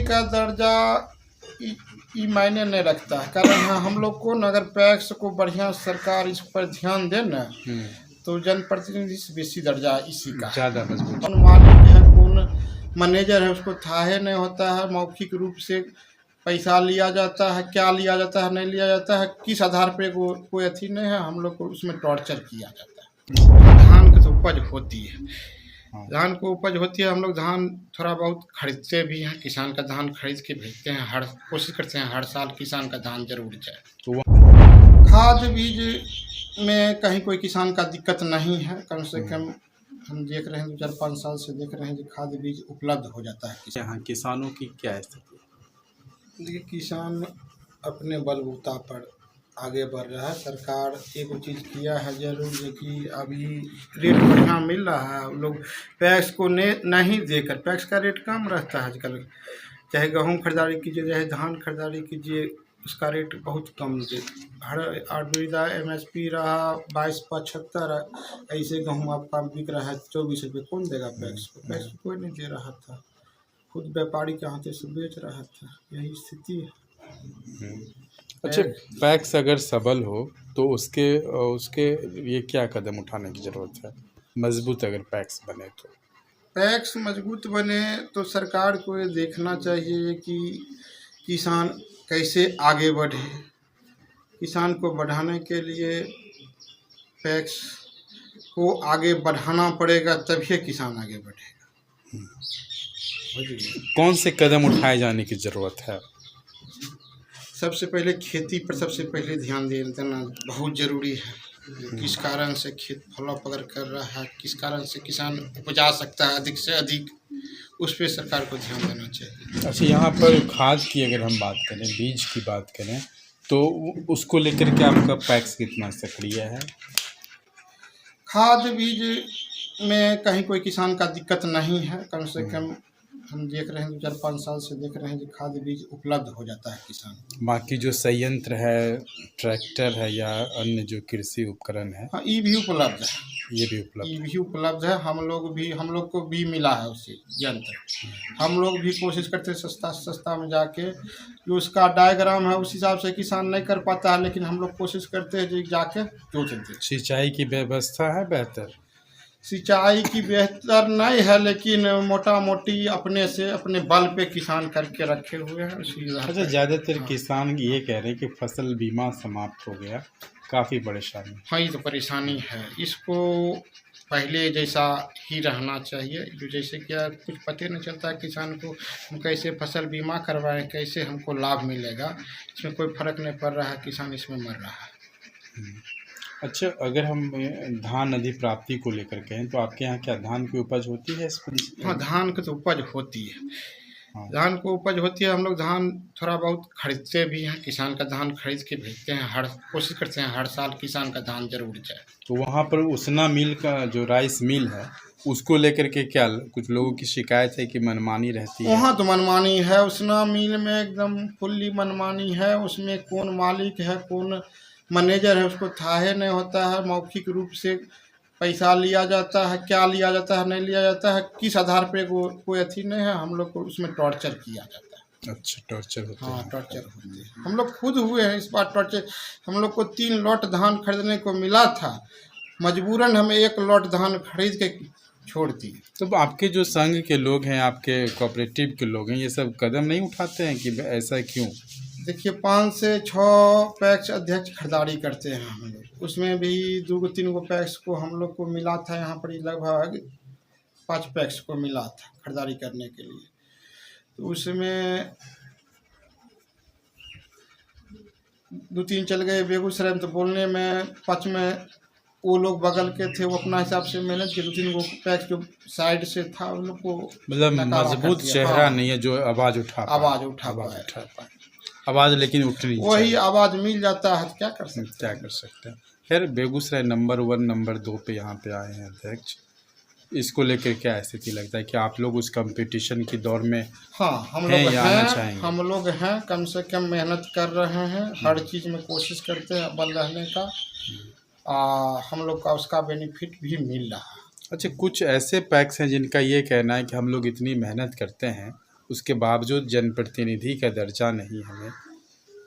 का दर्जा ई मायने नहीं रखता है। कारण हाँ, हम लोग को न अगर पैक्स को बढ़िया सरकार इस पर ध्यान दे न तो जनप्रतिनिधि से बेसी दर्जा इसी का ज़्यादा मजबूत। कौन मालिक है, कौन मैनेजर है, उसको थाहे नहीं होता है। मौखिक रूप से पैसा लिया जाता है, क्या लिया जाता है, नहीं लिया जाता है, किस आधार पे कोई अथी नहीं है। हम लोग को उसमें टॉर्चर किया जाता है। धान की तो उपज होती है, धान को उपज होती है। हम लोग धान थोड़ा बहुत खरीदते भी हैं, किसान का धान खरीद के भेजते हैं। हर कोशिश करते हैं हर साल किसान का धान जरूर जाए। तो खाद बीज में कहीं कोई किसान का दिक्कत नहीं है। कम से कम हम देख रहे हैं 2-4-5 साल से देख रहे हैं कि खाद बीज उपलब्ध हो जाता है किसान। यहाँ किसानों की क्या स्थिति? देखिए, किसान अपने बलबूता पर आगे बढ़ रहा है। सरकार एक चीज़ किया है जरूर है कि अभी रेट बढ़िया मिल रहा है। लोग पैक्स को नहीं देकर, पैक्स का रेट कम रहता है आजकल। चाहे गेहूँ खरीदारी कीजिए, चाहे धान खरीदारी कीजिए, उसका रेट बहुत कम दे। हर आर्बिदा MSP रहा 22-75, ऐसे गेहूँ आपका बिक रहा है 24 रुपये। कौन देगा पैक्स को? पैक्स को कोई नहीं दे रहा था, खुद व्यापारी के हाथे से बेच रहा था। यही स्थिति है। अच्छा, पैक्स अगर सबल हो तो उसके ये क्या कदम उठाने की ज़रूरत है? मजबूत अगर पैक्स बने तो पैक्स मजबूत बने तो सरकार को ये देखना चाहिए कि किसान कैसे आगे बढ़े। किसान को बढ़ाने के लिए पैक्स को आगे बढ़ाना पड़ेगा, तभी किसान आगे बढ़ेगा। कौन से कदम उठाए जाने की ज़रूरत है? सबसे पहले खेती पर सबसे पहले ध्यान देना बहुत ज़रूरी है। किस कारण से खेत फॉलोअप अगर कर रहा है, किस कारण से किसान उपजा सकता है अधिक से अधिक, उस पर सरकार को ध्यान देना चाहिए। अच्छा, यहाँ पर खाद की अगर हम बात करें, बीज की बात करें, तो उसको लेकर के आपका पैक्स कितना सक्रिय है? खाद बीज में कहीं कोई किसान का दिक्कत नहीं है। कम से कम हम देख रहे हैं 2-4-5 साल से देख रहे हैं कि खाद बीज उपलब्ध हो जाता है किसान। बाकी जो संयंत्र है, ट्रैक्टर है या अन्य जो कृषि उपकरण है, हाँ, ये भी उपलब्ध है। ये भी उपलब्ध ये भी उपलब्ध है। हम लोग को भी मिला है उससे यंत्र। हम लोग भी कोशिश करते हैं सस्ता में जाके, जो उसका डायग्राम है उस हिसाब से किसान नहीं कर पाता है, लेकिन हम लोग कोशिश करते हैं जो जाके जोत दें। सिंचाई की व्यवस्था है बेहतर? सिंचाई की बेहतर नहीं है, लेकिन मोटा मोटी अपने से अपने बल पे किसान करके रखे हुए हैं उसी। अच्छा, ज़्यादातर किसान ये कह रहे हैं कि फसल बीमा समाप्त हो गया, काफ़ी परेशानी। हाँ, ये तो परेशानी है। इसको पहले जैसा ही रहना चाहिए। जो जैसे क्या कुछ पता नहीं चलता है किसान को, हम कैसे फसल बीमा करवाएं, कैसे हमको लाभ मिलेगा, इसमें कोई फर्क नहीं पड़ रहा है। किसान इसमें मर रहा है। अच्छा, अगर हम धान अधिप्राप्ति को लेकर कहें तो आपके यहाँ क्या धान की उपज होती है? हाँ, धान की तो उपज होती है। हाँ। धान को उपज होती है। हम लोग धान थोड़ा बहुत खरीदते भी हैं, किसान का धान खरीद के भेजते हैं। हर कोशिश करते हैं हर साल किसान का धान जरूर जाए। तो वहाँ पर उसना मिल का जो राइस मिल है, उसको लेकर के क्या कुछ लोगों की शिकायत है कि मनमानी रहती है? वहाँ तो मनमानी है। उसना मिल में एकदम फुल्ली मनमानी है। उसमें कौन मालिक है, कौन मैनेजर है, उसको थाहे नहीं होता है। मौखिक रूप से पैसा लिया जाता है, क्या लिया जाता है, नहीं लिया जाता है, किस आधार पे कोई अथी नहीं है। हम लोग को उसमें टॉर्चर किया जाता है। अच्छा, टॉर्चर होता हाँ, है। टॉर्चर होते हैं। हम लोग खुद हुए हैं इस बार टॉर्चर। हम लोग को 3 लॉट धान खरीदने को मिला था, मजबूरन हमें 1 लॉट धान खरीद के छोड़ दिए। तो आपके जो संघ के लोग हैं, आपके कोऑपरेटिव के लोग हैं, ये सब कदम नहीं उठाते हैं कि ऐसा क्यों? देखिए, 5 से 6 पैक्स अध्यक्ष खरीदारी करते हैं हम लोग। उसमें भी 2-3 पैक्स को हम लोग को मिला था। यहाँ पर लगभग 5 पैक्स को मिला था खरीदारी करने के लिए। तो उसमें 2-3 चल गए बेगूसराय में। तो बोलने में 5 में वो लोग बगल के थे, वो अपना हिसाब से मेहनत किए। 2-3 पैक्स जो साइड से था उन लोग को मतलब मजबूत चेहरा नहीं है जो आवाज़ उठा पाए। आवाज़ लेकिन उठनी चाहिए। वही आवाज़ मिल जाता है तो क्या कर सकते हैं। खैर, बेगूसराय नंबर 1 नंबर 2 पे यहाँ पे आए हैं अध्यक्ष। इसको लेकर क्या स्थिति लगता है कि आप लोग उस कंपटीशन की दौर में? हाँ, हम लोग हैं। कम से कम मेहनत कर रहे हैं, हर चीज़ में कोशिश करते हैं बल रहने का। हम लोग का उसका बेनिफिट भी मिल रहा है। अच्छा, कुछ ऐसे पैक्स हैं जिनका ये कहना है कि हम लोग इतनी मेहनत करते हैं, उसके बावजूद जनप्रतिनिधि का दर्जा नहीं, हमें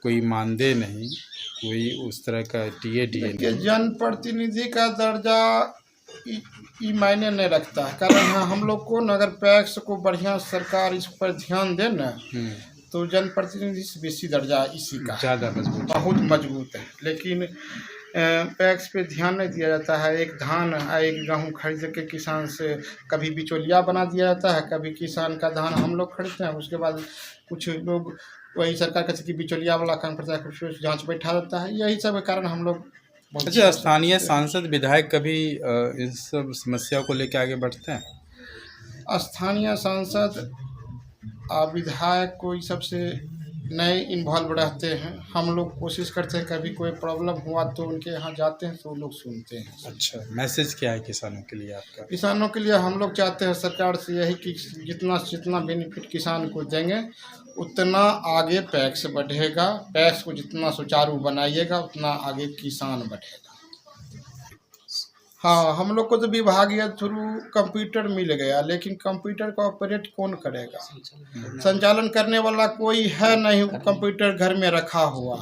कोई मानदेय नहीं, कोई उस तरह का टीए देखिए, नहीं। जनप्रतिनिधि का दर्जा ई मायने नहीं रखता है, कारण हाँ हम लोग को न अगर पैक्स को बढ़िया सरकार इस पर ध्यान दे न तो जनप्रतिनिधि से बेसी दर्जा इसी का ज़्यादा मजबूत बहुत मजबूत है। लेकिन पैक्स पे ध्यान नहीं दिया जाता है। एक धान एक गेहूँ खरीद के किसान से कभी बिचौलिया बना दिया जाता है, कभी किसान का धान हम लोग खरीदते हैं, उसके बाद कुछ लोग वही सरकार कहते हैं कि बिचौलिया वाला काम करता है, कुछ जांच बैठा देता है। यही सब कारण हम लोग अच्छा, स्थानीय सांसद विधायक कभी इन सब समस्याओं को लेकर आगे बढ़ते हैं? स्थानीय सांसद विधायक कोई सबसे नए इन्वॉल्व रहते हैं। हम लोग कोशिश करते हैं कभी कोई प्रॉब्लम हुआ तो उनके यहाँ जाते हैं तो वो लोग सुनते हैं। अच्छा, मैसेज क्या है किसानों के लिए आपका? किसानों के लिए हम लोग चाहते हैं सरकार से यही कि जितना बेनिफिट किसान को देंगे उतना आगे पैक्स बढ़ेगा। पैक्स को जितना सुचारू बनाइएगा उतना आगे किसान बढ़ेगा। हाँ, हम लोग को तो विभागीय थ्रू कंप्यूटर मिल गया, लेकिन कंप्यूटर को ऑपरेट कौन करेगा? संचालन करने वाला कोई है नहीं, कंप्यूटर घर में रखा हुआ।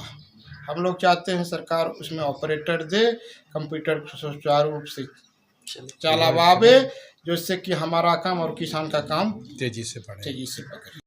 हम लोग चाहते हैं सरकार उसमें ऑपरेटर दे, कंप्यूटर सुचारू रूप से चलावे, जिससे कि हमारा काम और किसान का काम तेजी से बढ़े। तेजी से बढ़े।